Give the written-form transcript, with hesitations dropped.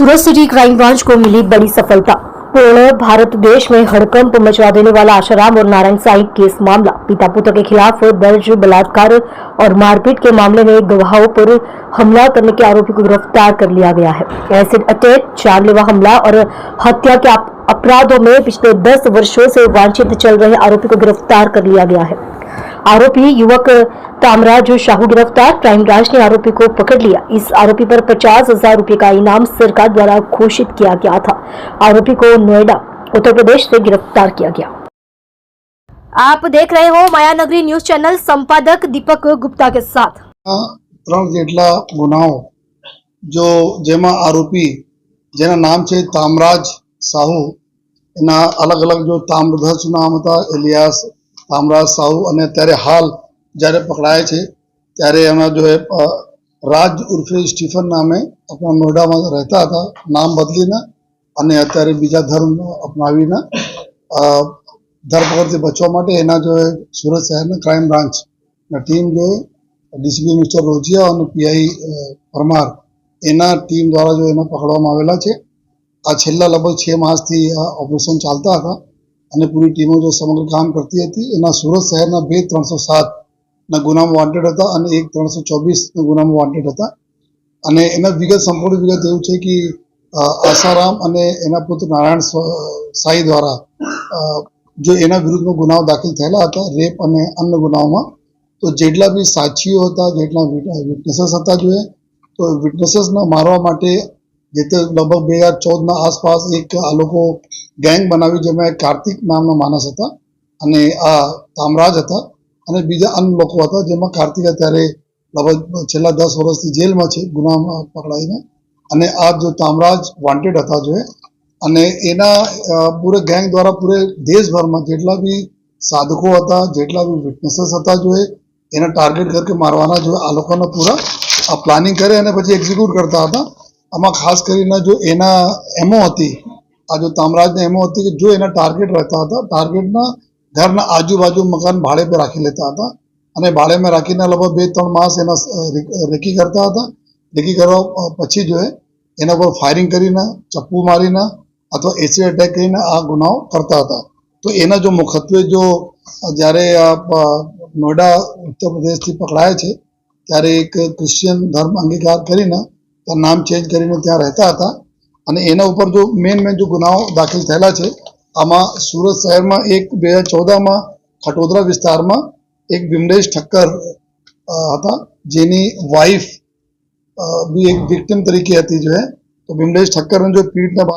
सूरत city crime branch को मिली बड़ी सफलता। पूर्ण भारत देश में हड़कंप मचवा देने वाला आशाराम और नारायण साईं केस मामला। पिता पुत्र के खिलाफ दर्ज बलात्कार और मारपीट के मामले में गवाहों पर हमला करने के आरोपी को गिरफ्तार कर लिया गया है। एसिड अटैक, जानलेवा हमला और हत्या के अपराधों में पिछले 10 वर्षों से वांछित चल रहे आरोपी को गिरफ्तार कर लिया गया है। आरोपी युवक तामराज साहू गिरफ्तार। क्राइम ब्रांच ने आरोपी को पकड़ लिया। इस आरोपी पर 50,000 रुपए का इनाम सरकार द्वारा घोषित किया गया था। आरोपी को नोएडा, उत्तर प्रदेश से गिरफ्तार किया गया। आप देख रहे हो माया नगरी न्यूज चैनल, संपादक दीपक गुप्ता के साथ। 3 જેટલા ગુનાઓ जो જેમાં આરોપી જેના નામ છે તામરાજ સાહુ, એના અલગ અલગ जो તામ્રધ્વજ નામ હતા એલિયાસ તામરાજ સાહુ, અને અત્યારે હાલ જ્યારે પકડાય છે ત્યારે એમના જો રાજ ઉર્ફે સ્ટીફન નામે આપણા નોઈડામાં રહેતા હતા, નામ બદલીને અને અત્યારે બીજા ધર્મ અપનાવીને ધરપકડથી બચવા માટે એના જો સુરત શહેરના ક્રાઇમ બ્રાન્ચના ટીમ જો ડીસીપી મિસ્ટર રોજિયા અને પીઆઈ પરમાર એના ટીમ દ્વારા જો એને પકડવામાં આવેલા છે। આ છેલ્લા લગભગ 6 માસથી આ ઓપરેશન ચાલતા હતા અને પૂરી ટીમો જો સમગ્ર કામ કરતી હતી। એના સુરત શહેરના 2 307ના ગુનામાં વોન્ટેડ હતા અને 1 324ના ગુનામાં વોન્ટેડ હતા। અને એના વિગત સંપૂર્ણ વિગત એવું છે કે આશારામ અને એના પુત્ર નારાયણ સાઈ દ્વારા જો એના વિરુદ્ધમાં ગુનાઓ દાખલ થયેલા હતા રેપ અને અન્ય ગુનાઓમાં। તો જેટલા બી સાક્ષીઓ હતા, જેટલા વિટનેસીસ હતા જોઈએ, તો વિટનેસીસને મારવા માટે જે તે લગભગ 2014ના આસપાસ એક આ લોકો ગેંગ બનાવી, જેમાં એક કાર્તિક નામનો માણસ હતા અને આ તામરાજ હતા અને બીજા અન્ય લોકો હતા, જેમાં કાર્તિક અત્યારે લગભગ છેલ્લા 10 વર્ષથી જેલમાં છે ગુનામાં પકડાઈને, અને આ જો તામરાજ વોન્ટેડ હતા જોઈએ। અને એના પૂરે ગેંગ દ્વારા પૂરે દેશભરમાં જેટલા બી સાધકો હતા, જેટલા બી વિટનેસીસ હતા જોઈએ, એને ટાર્ગેટ કરके મારવાના જો આ લોકોને પૂરા આ પ્લાનિંગ કરે અને પછી એક્ઝિક્યુટ કરતા હતા। આમાં ખાસ કરીને જો એના એમઓ હતી, આ જો તામરાજને એમઓ હતી કે જો એના ટાર્ગેટ રહેતા હતા, ટાર્ગેટના ઘરના આજુબાજુ મકાન ભાડે પર રાખી લેતા હતા અને ભાડેમાં રાખીને લગભગ 2-3 માસ એના રેકી કરતા હતા। રેકી કરવા પછી જો એના પર ફાયરિંગ કરીને, ચપ્પુ મારીને અથવા એસિડ અટેક કરીને આ ગુનાઓ કરતા હતા। તો એના જો મુખ્યત્વે જો જ્યારે નોઈડા ઉત્તર પ્રદેશથી પકડાયા છે ત્યારે એક ક્રિશ્ચિયન ધર્મ અંગીકાર કરીને ત્યાં નામ ચેન્જ કરીને ત્યાં રહેતા હતા અને એના ઉપર જો મેન જો ગુનાઓ દાખલ થયેલા છે। આમાં સુરત શહેરમાં એક 2014માં ખટોદરા વિસ્તારમાં એક બિમલેશ ઠક્કર હતા, જેની વાઇફ બી એક વિક્ટિમ તરીકે હતી जो है। तो बिमलेश ठक्कर ने जो पीठ ने